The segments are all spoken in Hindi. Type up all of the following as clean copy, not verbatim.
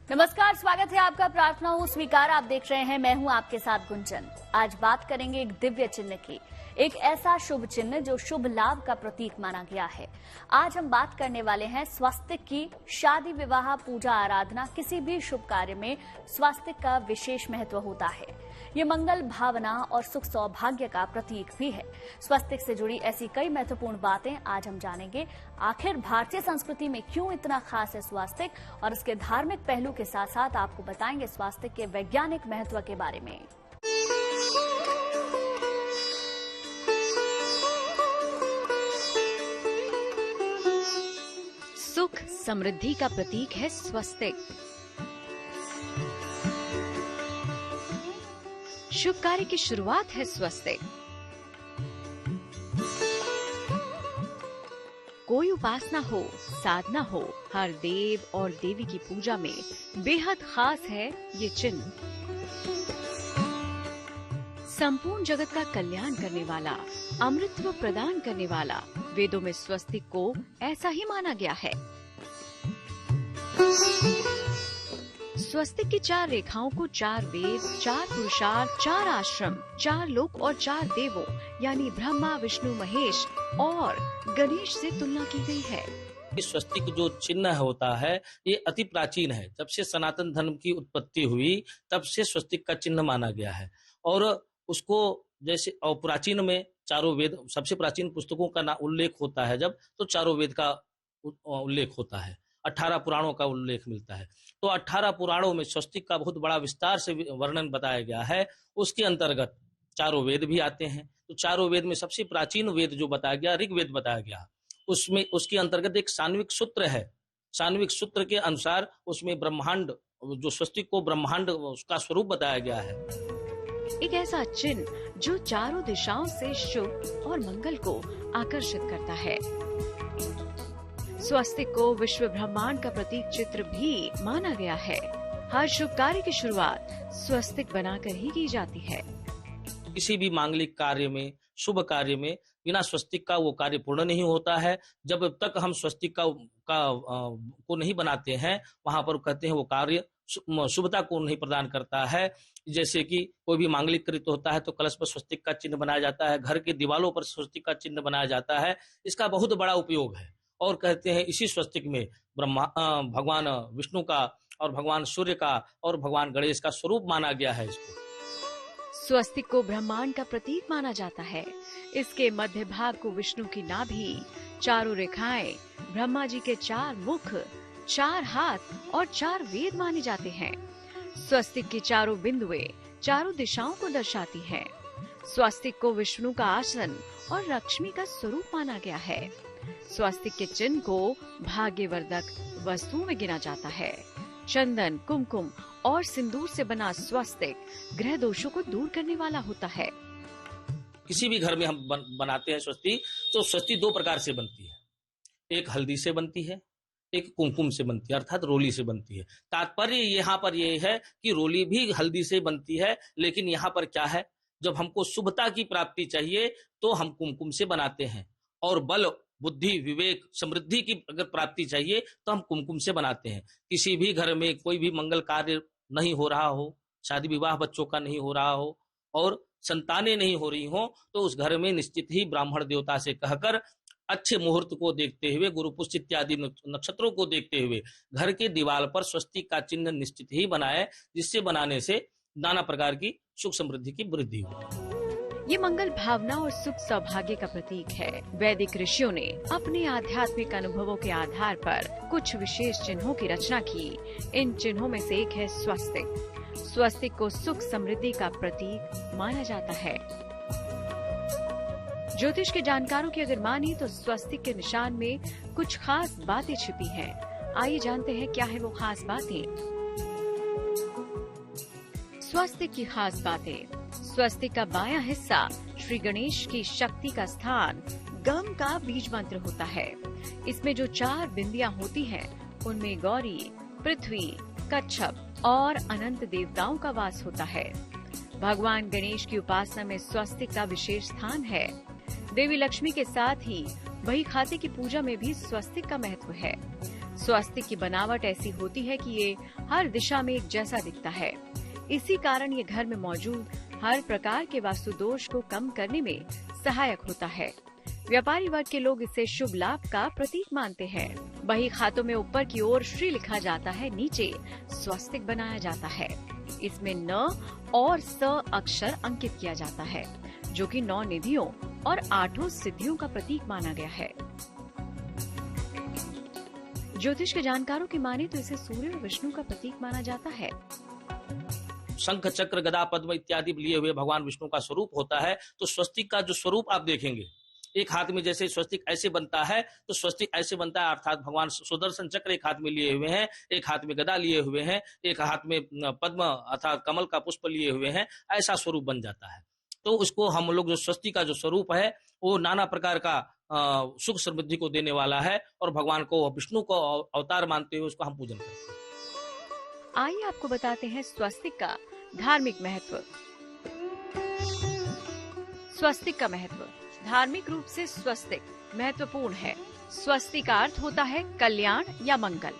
नमस्कार, स्वागत है आपका प्रार्थना हूँ स्वीकार। आप देख रहे हैं, मैं हूँ आपके साथ गुंजन। आज बात करेंगे एक दिव्य चिन्ह की, एक ऐसा शुभ चिन्ह जो शुभ लाभ का प्रतीक माना गया है। आज हम बात करने वाले हैं स्वास्तिक की। शादी, विवाह, पूजा, आराधना, किसी भी शुभ कार्य में स्वास्तिक का विशेष महत्व होता है। ये मंगल, भावना और सुख सौभाग्य का प्रतीक भी है। स्वास्तिक से जुड़ी ऐसी कई महत्वपूर्ण बातें आज हम जानेंगे। आखिर भारतीय संस्कृति में क्यों इतना खास है स्वास्तिक, और इसके धार्मिक पहलू के साथ साथ आपको बताएंगे स्वास्तिक के वैज्ञानिक महत्व के बारे में। सुख समृद्धि का प्रतीक है स्वस्तिक। शुभ कार्य की शुरुआत है स्वस्तिक। कोई उपासना हो, साधना हो, हर देव और देवी की पूजा में बेहद खास है ये चिन्ह। संपूर्ण जगत का कल्याण करने वाला, अमृतत्व प्रदान करने वाला, वेदों में स्वस्तिक को ऐसा ही माना गया है। स्वस्तिक की 4 रेखाओं को 4 वेद, 4 पुरुषार्थ, 4 आश्रम, 4 लोक और 4 देवों यानी ब्रह्मा, विष्णु, महेश और गणेश से तुलना की गई है। स्वस्तिक जो चिन्ह होता है ये अति प्राचीन है। जब से सनातन धर्म की उत्पत्ति हुई तब से स्वस्तिक का चिन्ह माना गया है। और उसको जैसे और प्राचीन में चारों वेद, सबसे प्राचीन पुस्तकों का उल्लेख होता है जब, तो चारों वेद का उल्लेख होता है। 18 पुराणों का उल्लेख मिलता है। तो 18 पुराणों में स्वस्तिक का बहुत बड़ा विस्तार से वर्णन बताया गया है। उसके अंतर्गत चारों वेद भी आते हैं। तो चारों वेद में सबसे प्राचीन वेद जो बताया गया, ऋग्वेद बताया गया, उसमें उसके अंतर्गत एक सान्विक सूत्र है। सान्विक सूत्र के अनुसार उसमें ब्रह्मांड, जो स्वस्तिक को ब्रह्मांड उसका स्वरूप बताया गया है। एक ऐसा चिन्ह जो चारों दिशाओं से शुभ और मंगल को आकर्षित करता है। स्वस्तिक को विश्व ब्रह्मांड का प्रतीक चित्र भी माना गया है। हर शुभ कार्य की शुरुआत स्वस्तिक बनाकर ही की जाती है। किसी भी मांगलिक कार्य में, शुभ कार्य में बिना स्वस्तिक का वो कार्य पूर्ण नहीं होता है। जब तक हम स्वस्तिक को नहीं बनाते हैं, वहां पर कहते हैं वो कार्य शुभता को नहीं प्रदान करता है। जैसे कि कोई भी मांगलिक कृत्य होता है तो कलश पर स्वस्तिक का चिन्ह बनाया जाता है, घर के दीवालों पर स्वस्तिक का चिन्ह बनाया जाता है। इसका बहुत बड़ा उपयोग है। और कहते हैं इसी स्वस्तिक में भगवान विष्णु का और भगवान सूर्य का और भगवान गणेश का स्वरूप माना गया है। इसको स्वस्तिक को ब्रह्मांड का प्रतीक माना जाता है। इसके मध्य भाग को विष्णु की नाभि, चारों रेखाएं ब्रह्मा जी के 4 मुख, 4 हाथ और 4 वेद माने जाते हैं। स्वस्तिक की चारों बिंदुएं चारों दिशाओं को दर्शाती हैं। स्वस्तिक को विष्णु का आसन और लक्ष्मी का स्वरूप माना गया है। स्वस्तिक के चिन्ह को भाग्यवर्धक वस्तुओं में गिना जाता है। चंदन, कुमकुम और सिंदूर से बना स्वस्तिक ग्रह दोषों को दूर करने वाला होता है। किसी भी घर में हम बनाते हैं स्वस्तिक, तो स्वस्तिक 2 प्रकार से बनती है। एक हल्दी से बनती है, एक कुमकुम से बनती है, अर्थात रोली से बनती है। तात्पर्य यहाँ पर यह है कि रोली भी हल्दी से बनती है, लेकिन यहाँ पर क्या है, जब हमको शुभता की प्राप्ति चाहिए तो हम कुमकुम से बनाते हैं, और बल, बुद्धि, विवेक, समृद्धि की अगर प्राप्ति चाहिए तो हम कुमकुम से बनाते हैं। किसी भी घर में कोई भी मंगल कार्य नहीं हो रहा हो, शादी विवाह बच्चों का नहीं हो रहा हो और संतानें नहीं हो रही हो, तो उस घर में निश्चित ही ब्राह्मण देवता से कहकर अच्छे मुहूर्त को देखते हुए, गुरु पुष्य इत्यादि नक्षत्रों को देखते हुए घर के दीवार पर स्वस्तिक का चिन्ह निश्चित ही बनाए, जिससे बनाने से नाना प्रकार की सुख समृद्धि की वृद्धि हो। ये मंगल, भावना और सुख सौभाग्य का प्रतीक है। वैदिक ऋषियों ने अपने आध्यात्मिक अनुभवों के आधार पर कुछ विशेष चिन्हों की रचना की। इन चिन्हों में से एक है स्वस्तिक। स्वस्तिक को सुख समृद्धि का प्रतीक माना जाता है। ज्योतिष के जानकारों की अगर माने तो स्वस्तिक के निशान में कुछ खास बातें छिपी हैं। आइए जानते हैं क्या है वो खास बातें। स्वस्तिक की खास बातें। स्वस्तिक का बायां हिस्सा श्री गणेश की शक्ति का स्थान, गम का बीज मंत्र होता है। इसमें जो 4 बिंदियां होती हैं, उनमें गौरी, पृथ्वी, कच्छप और अनंत देवताओं का वास होता है। भगवान गणेश की उपासना में स्वस्तिक का विशेष स्थान है। देवी लक्ष्मी के साथ ही बही खाते की पूजा में भी स्वस्तिक का महत्व है। स्वस्तिक की बनावट ऐसी होती है कि ये हर दिशा में एक जैसा दिखता है। इसी कारण ये घर में मौजूद हर प्रकार के वास्तु दोष को कम करने में सहायक होता है। व्यापारी वर्ग के लोग इसे शुभ लाभ का प्रतीक मानते हैं। बही खातों में ऊपर की ओर श्री लिखा जाता है, नीचे स्वस्तिक बनाया जाता है। इसमें न और स अक्षर अंकित किया जाता है, जो कि 9 निधियों और 8 सिद्धियों का प्रतीक माना गया है। ज्योतिष के जानकारों की माने तो इसे सूर्य और विष्णु का प्रतीक माना जाता है। शंख चक्र गदा पद्म इत्यादि लिए हुए भगवान विष्णु का स्वरूप होता है। तो स्वस्तिक का जो स्वरूप आप देखेंगे, एक हाथ में जैसे स्वस्तिक ऐसे बनता है तो स्वस्तिक ऐसे बनता है, अर्थात भगवान सुदर्शन चक्र एक हाथ में लिए हुए हैं, एक हाथ में गदा लिए हुए हैं, एक हाथ में पद्म अर्थात कमल का पुष्प लिए हुए हैं, ऐसा स्वरूप बन जाता है। तो उसको हम लोग जो स्वस्तिक का जो स्वरूप है वो नाना प्रकार का सुख समृद्धि को देने वाला है और भगवान को विष्णु को अवतार मानते हुए उसको हम पूजन करते हैं। आइए आपको बताते हैं स्वस्तिक का धार्मिक महत्व। स्वस्तिक का महत्व धार्मिक रूप से स्वस्तिक महत्वपूर्ण है। स्वस्तिक का अर्थ होता है कल्याण या मंगल।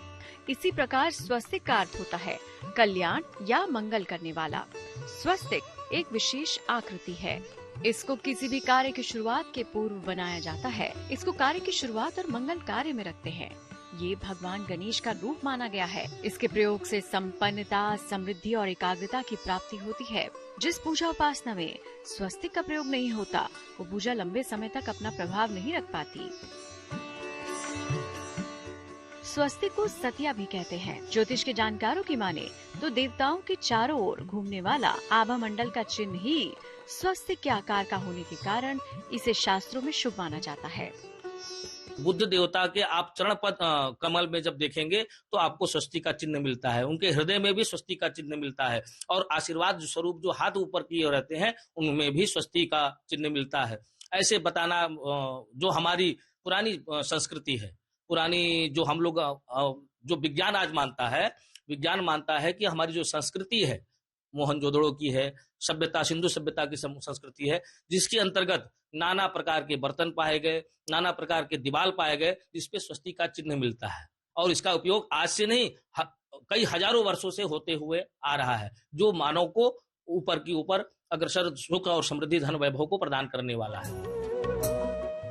इसी प्रकार स्वस्तिक का अर्थ होता है कल्याण या मंगल करने वाला। स्वस्तिक एक विशेष आकृति है। इसको किसी भी कार्य की शुरुआत के पूर्व बनाया जाता है। इसको कार्य की शुरुआत और मंगल कार्य में रखते हैं। ये भगवान गणेश का रूप माना गया है। इसके प्रयोग से संपन्नता, समृद्धि और एकाग्रता की प्राप्ति होती है। जिस पूजा उपासना में स्वस्तिक का प्रयोग नहीं होता, वो पूजा लंबे समय तक अपना प्रभाव नहीं रख पाती। स्वस्तिक को सतिया भी कहते हैं। ज्योतिष के जानकारों की माने तो देवताओं के चारों ओर घूमने वाला आभा मंडल का चिन्ह ही स्वस्तिक के आकार का होने के कारण इसे शास्त्रों में शुभ माना जाता है। बुद्ध देवता के आप चरण पद कमल में जब देखेंगे तो आपको स्वस्तिक का चिन्ह मिलता है। उनके हृदय में भी स्वस्तिक का चिन्ह मिलता है और आशीर्वाद स्वरूप जो हाथ ऊपर किए रहते हैं उनमें भी स्वस्तिक का चिन्ह मिलता है। ऐसे बताना जो हमारी पुरानी संस्कृति है, पुरानी जो हम लोग जो विज्ञान आज मानता है, विज्ञान मानता है कि हमारी जो संस्कृति है मोहनजोदड़ो की है, सभ्यता सिंधु सभ्यता की संस्कृति है, जिसके अंतर्गत नाना प्रकार के बर्तन पाए गए, नाना प्रकार के दीवाल पाए गए, जिसपे स्वस्तिक का चिन्ह मिलता है। और इसका उपयोग आज से नहीं कई हजारों वर्षों से होते हुए आ रहा है, जो मानव को ऊपर की ऊपर अग्रसर सुख और समृद्धि धन वैभव को प्रदान करने वाला है।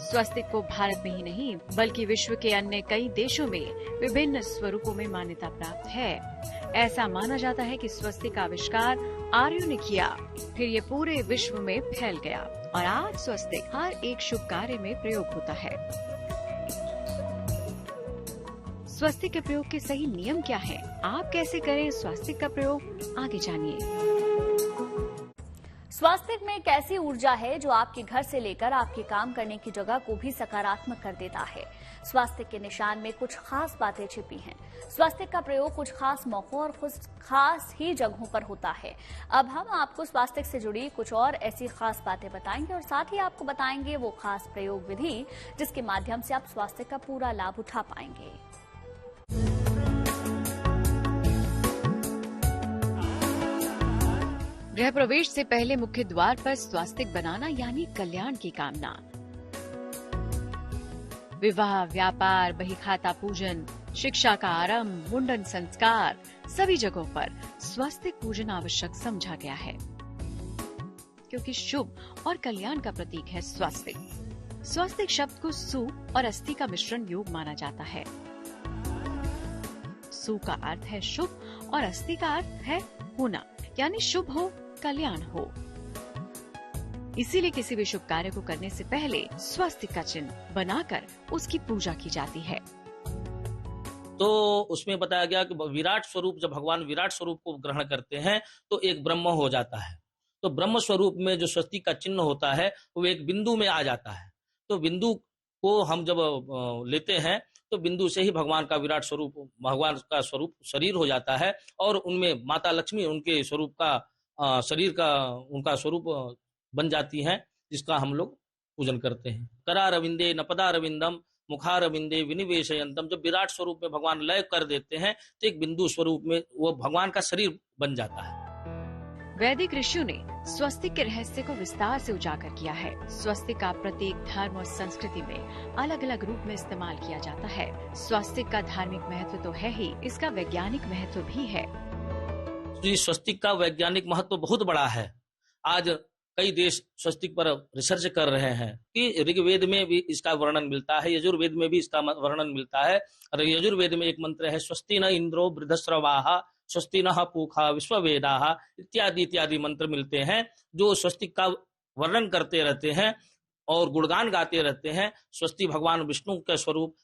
स्वस्तिक को भारत में ही नहीं बल्कि विश्व के अन्य कई देशों में विभिन्न स्वरूपों में मान्यता प्राप्त है। ऐसा माना जाता है कि स्वस्तिक का आविष्कार आर्यों ने किया, फिर ये पूरे विश्व में फैल गया और आज स्वस्तिक हर एक शुभ कार्य में प्रयोग होता है। स्वस्तिक के प्रयोग के सही नियम क्या हैं? आप कैसे करें स्वस्तिक का प्रयोग, आगे जानिए। स्वस्तिक में एक ऐसी ऊर्जा है जो आपके घर से लेकर आपके काम करने की जगह को भी सकारात्मक कर देता है। स्वस्तिक के निशान में कुछ खास बातें छिपी हैं। स्वस्तिक का प्रयोग कुछ खास मौकों और कुछ खास ही जगहों पर होता है। अब हम आपको स्वस्तिक से जुड़ी कुछ और ऐसी खास बातें बताएंगे और साथ ही आपको बताएंगे वो खास प्रयोग विधि जिसके माध्यम से आप स्वस्तिक का पूरा लाभ उठा पाएंगे। गृह प्रवेश से पहले मुख्य द्वार पर स्वस्तिक बनाना यानी कल्याण की कामना। विवाह, व्यापार, बहीखाता पूजन, शिक्षा का आरंभ, मुंडन संस्कार, सभी जगहों पर स्वस्तिक पूजन आवश्यक समझा गया है, क्योंकि शुभ और कल्याण का प्रतीक है स्वस्तिक। स्वस्तिक शब्द को सु और अस्थि का मिश्रण योग माना जाता है। सु का अर्थ है शुभ और अस्थि का अर्थ है होना, यानी शुभ हो, कल्याण हो। इसीलिए किसी भी शुभ कार्य को करने से पहले स्वस्तिक का चिन्ह बनाकर उसकी पूजा की जाती है। तो उसमें बताया गया कि विराट स्वरूप, जब भगवान विराट स्वरूप को ग्रहण करते हैं तो एक ब्रह्म हो जाता है। तो ब्रह्म स्वरूप में जो स्वस्तिक का चिन्ह होता है वो एक बिंदु में आ जाता है। तो बिंदु को हम जब लेते हैं तो बिंदु से ही भगवान का विराट स्वरूप, भगवान का स्वरूप शरीर हो जाता है और उनमें माता लक्ष्मी उनके स्वरूप का शरीर का उनका स्वरूप बन जाती हैं, जिसका हम लोग पूजन करते हैं। करारविंदे नपदारविंदम मुखारविंदे विनिवेशयंतम। जब विराट स्वरूप में भगवान लय कर देते हैं तो एक बिंदु स्वरूप में वो भगवान का शरीर बन जाता है। वैदिक ऋषियों ने स्वस्तिक के रहस्य को विस्तार से उजागर किया है। स्वस्तिक का प्रत्येक धर्म और संस्कृति में अलग अलग रूप में इस्तेमाल किया जाता है। स्वस्तिक का धार्मिक महत्व तो है ही, इसका वैज्ञानिक महत्व भी है। स्वस्तिक का वैज्ञानिक महत्व बहुत बड़ा है। आज कई देश स्वस्तिक पर रिसर्च कर रहे हैं कि ऋग्वेद में भी इसका वर्णन मिलता है, यजुर्वेद में भी इसका वर्णन मिलता है। और यजुर्वेद में एक मंत्र है, स्वस्ति न इंद्रो वृद्धश्रवाः स्वस्ति नः पूषा विश्ववेदाः इत्यादि इत्यादि मंत्र मिलते हैं जो स्वस्तिक का वर्णन करते रहते हैं और गुणगान गाते रहते हैं। स्वस्ति भगवान विष्णु का स्वरूप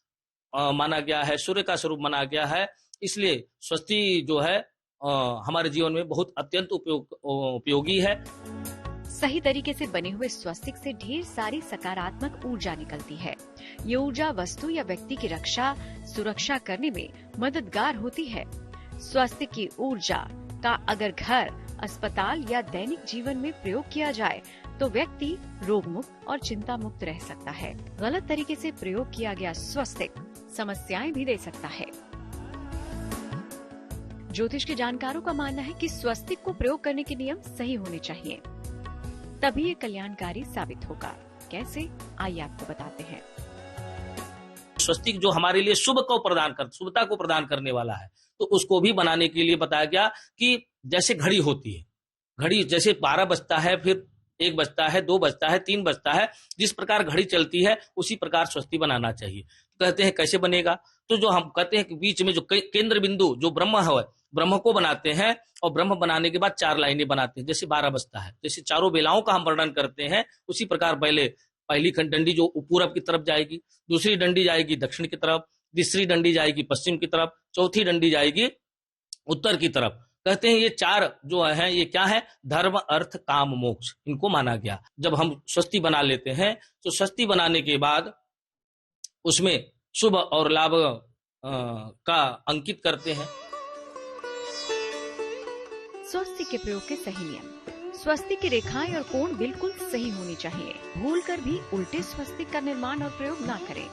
माना गया है, सूर्य का स्वरूप माना गया है। इसलिए स्वस्ति जो है हमारे जीवन में बहुत अत्यंत उपयोगी है। सही तरीके से बने हुए स्वस्तिक से ढेर सारी सकारात्मक ऊर्जा निकलती है। ये ऊर्जा वस्तु या व्यक्ति की रक्षा सुरक्षा करने में मददगार होती है। स्वस्तिक की ऊर्जा का अगर घर, अस्पताल या दैनिक जीवन में प्रयोग किया जाए तो व्यक्ति रोग मुक्त और चिंता मुक्त रह सकता है। गलत तरीके से प्रयोग किया गया स्वस्तिक समस्याएं भी दे सकता है। ज्योतिष के जानकारों का मानना है कि स्वस्तिक को प्रयोग करने के नियम सही होने चाहिए, तभी ये कल्याणकारी साबित होगा। कैसे, आइए आपको बताते हैं। स्वस्तिक जो हमारे लिए शुभता को प्रदान करने वाला है, तो उसको भी बनाने के लिए बताया गया कि जैसे घड़ी होती है, घड़ी जैसे 12 बजता है, फिर 1 बजता है, 2 बजता है, 3 बजता है, जिस प्रकार घड़ी चलती है उसी प्रकार स्वस्ति बनाना चाहिए। कहते हैं कैसे बनेगा, तो जो हम कहते हैं कि बीच में जो केंद्र बिंदु जो ब्रह्म है, ब्रह्म को बनाते हैं और ब्रह्म बनाने के बाद 4 लाइनें बनाते हैं। जैसे 12 बजता है, जैसे चारों बेलाओं का हम वर्णन करते हैं, उसी प्रकार पहली डंडी जो पूरब की तरफ जाएगी, दूसरी डंडी जाएगी दक्षिण की तरफ, तीसरी डंडी जाएगी पश्चिम की तरफ, चौथी डंडी जाएगी उत्तर की तरफ। कहते हैं ये 4 जो है ये क्या है, धर्म अर्थ काम मोक्ष, इनको माना गया। जब हम स्वस्ति बना लेते हैं तो स्वस्ति बनाने के बाद उसमें शुभ और लाभ का अंकित करते हैं। स्वस्तिक के प्रयोग के सही नियम। स्वस्तिक की रेखाएं और कोण बिल्कुल सही होनी चाहिए। भूलकर भी उल्टे स्वस्तिक का निर्माण और प्रयोग ना करें।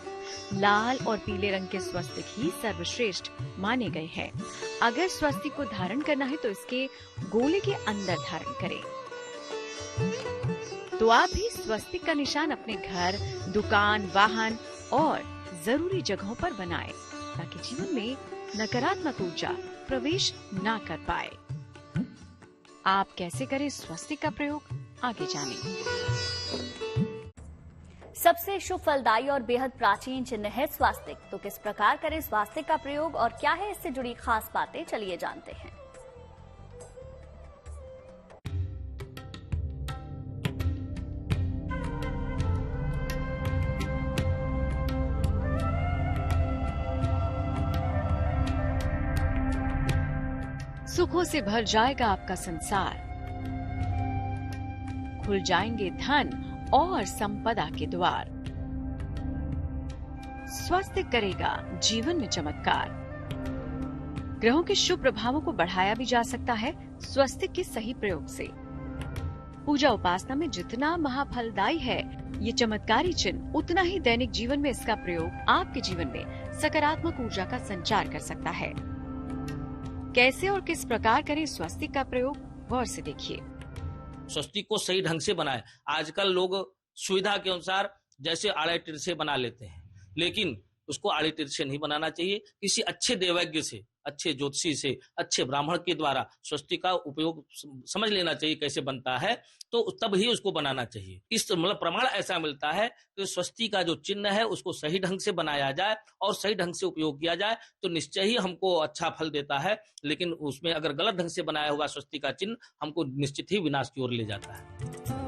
लाल और पीले रंग के स्वस्तिक ही सर्वश्रेष्ठ माने गए हैं। अगर स्वस्तिक को धारण करना है तो इसके गोले के अंदर धारण करें। तो आप भी स्वस्तिक का निशान अपने घर, दुकान, वाहन और जरूरी जगहों पर बनाएं, ताकि जीवन में नकारात्मक ऊर्जा प्रवेश ना कर पाए। आप कैसे करें स्वस्तिक का प्रयोग, आगे जानें। सबसे शुभ, फलदायी और बेहद प्राचीन चिन्ह है स्वास्तिक। तो किस प्रकार करें स्वास्तिक का प्रयोग और क्या है इससे जुड़ी खास बातें, चलिए जानते हैं। सुखों से भर जाएगा आपका संसार, खुल जाएंगे धन और संपदा के द्वार। स्वस्तिक करेगा जीवन में चमत्कार। ग्रहों के शुभ प्रभावों को बढ़ाया भी जा सकता है स्वस्तिक के सही प्रयोग से। पूजा उपासना में जितना महाफलदायी है ये चमत्कारी चिन्ह, उतना ही दैनिक जीवन में इसका प्रयोग आपके जीवन में सकारात्मक ऊर्जा का संचार कर सकता है। कैसे और किस प्रकार करें स्वस्तिक का प्रयोग, गौर से देखिए। स्वस्तिक को सही ढंग से बनाएं। आजकल लोग सुविधा के अनुसार जैसे आड़े तिरछे बना लेते हैं, लेकिन उसको आड़े तिरछे नहीं बनाना चाहिए। किसी अच्छे देवज्ञ से, अच्छे ज्योतिषी से, अच्छे ब्राह्मण के द्वारा स्वस्तिक का उपयोग समझ लेना चाहिए कैसे बनता है, तो तब ही उसको बनाना चाहिए। इस मतलब प्रमाण ऐसा मिलता है कि स्वस्तिक का जो चिन्ह है उसको सही ढंग से बनाया जाए और सही ढंग से उपयोग किया जाए तो निश्चय ही हमको अच्छा फल देता है। लेकिन उसमें अगर गलत ढंग से बनाया हुआ स्वस्तिक का चिन्ह हमको निश्चित ही विनाश की ओर ले जाता है।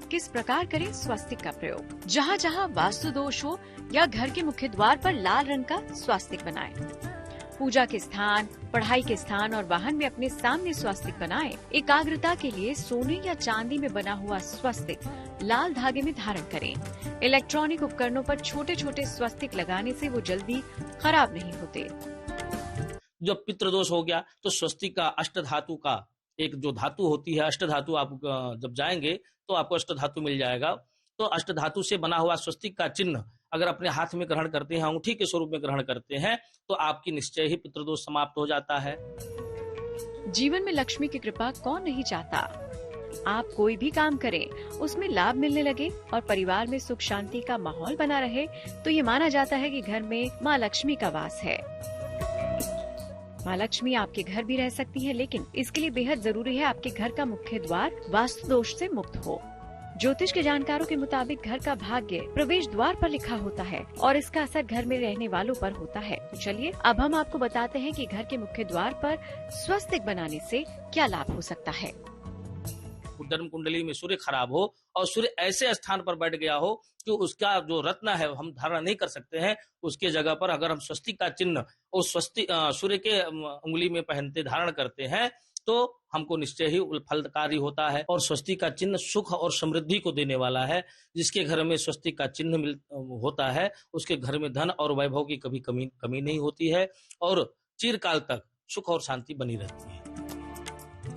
किस प्रकार करें स्वस्तिक का प्रयोग? जहाँ जहाँ वास्तु दोष हो या घर के मुख्य द्वार पर लाल रंग का स्वस्तिक बनाएं। पूजा के स्थान, पढ़ाई के स्थान और वाहन में अपने सामने स्वस्तिक बनाएं। एकाग्रता के लिए सोने या चांदी में बना हुआ स्वस्तिक लाल धागे में धारण करें। इलेक्ट्रॉनिक उपकरणों पर छोटे छोटे स्वस्तिक लगाने से वो जल्दी खराब नहीं होते। जब पितृदोष हो गया तो स्वस्तिक का अष्ट धातु का एक जो धातु होती है, अष्ट धातु आप जब जाएंगे तो आपको अष्ट धातु मिल जाएगा। तो अष्ट धातु से बना हुआ स्वस्तिक का चिन्ह अगर अपने हाथ में ग्रहण करते हैं, अंगूठी के स्वरूप में ग्रहण करते हैं, तो आपकी निश्चय ही पितृदोष समाप्त हो जाता है। जीवन में लक्ष्मी की कृपा कौन नहीं चाहता। आप कोई भी काम करें, उसमें लाभ मिलने लगे और परिवार में सुख शांति का माहौल बना रहे तो ये माना जाता है कि घर में माँ लक्ष्मी का वास है। माँ लक्ष्मी आपके घर भी रह सकती है, लेकिन इसके लिए बेहद जरूरी है आपके घर का मुख्य द्वार वास्तु दोष से मुक्त हो। ज्योतिष के जानकारों के मुताबिक घर का भाग्य प्रवेश द्वार पर लिखा होता है और इसका असर घर में रहने वालों पर होता है। तो चलिए अब हम आपको बताते हैं कि घर के मुख्य द्वार पर स्वस्तिक बनाने से क्या लाभ हो सकता है। जन्म कुंडली में सूर्य खराब हो और सूर्य ऐसे स्थान पर बैठ गया हो कि उसका जो रत्न है हम धारण नहीं कर सकते हैं, उसके जगह पर अगर हम स्वस्तिक का चिन्ह उस स्वस्तिक सूर्य के उंगली में पहनते धारण करते हैं तो हमको निश्चय ही फलकारी होता है। और स्वस्तिक का चिन्ह सुख और समृद्धि को देने वाला है। जिसके घर में स्वस्तिक का चिन्ह होता है उसके घर में धन और वैभव की कभी कमी नहीं होती है और चिरकाल तक सुख और शांति बनी रहती है।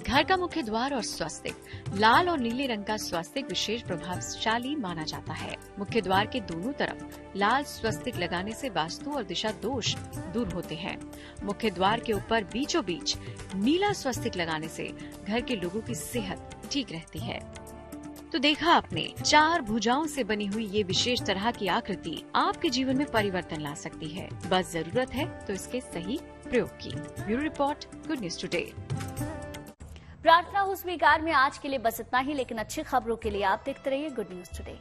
घर का मुख्य द्वार और स्वस्तिक, लाल और नीले रंग का स्वस्तिक विशेष प्रभावशाली माना जाता है। मुख्य द्वार के दोनों तरफ लाल स्वस्तिक लगाने से वास्तु और दिशा दोष दूर होते हैं। मुख्य द्वार के ऊपर बीचों बीच नीला स्वस्तिक लगाने से घर के लोगों की सेहत ठीक रहती है। तो देखा आपने, 4 भुजाओं से बनी हुई ये विशेष तरह की आकृति आपके जीवन में परिवर्तन ला सकती है। बस जरूरत है तो इसके सही प्रयोग की। Bureau report, good news today. प्रार्थना हो स्वीकार में आज के लिए बस इतना ही, लेकिन अच्छी खबरों के लिए आप देखते रहिए गुड न्यूज टुडे।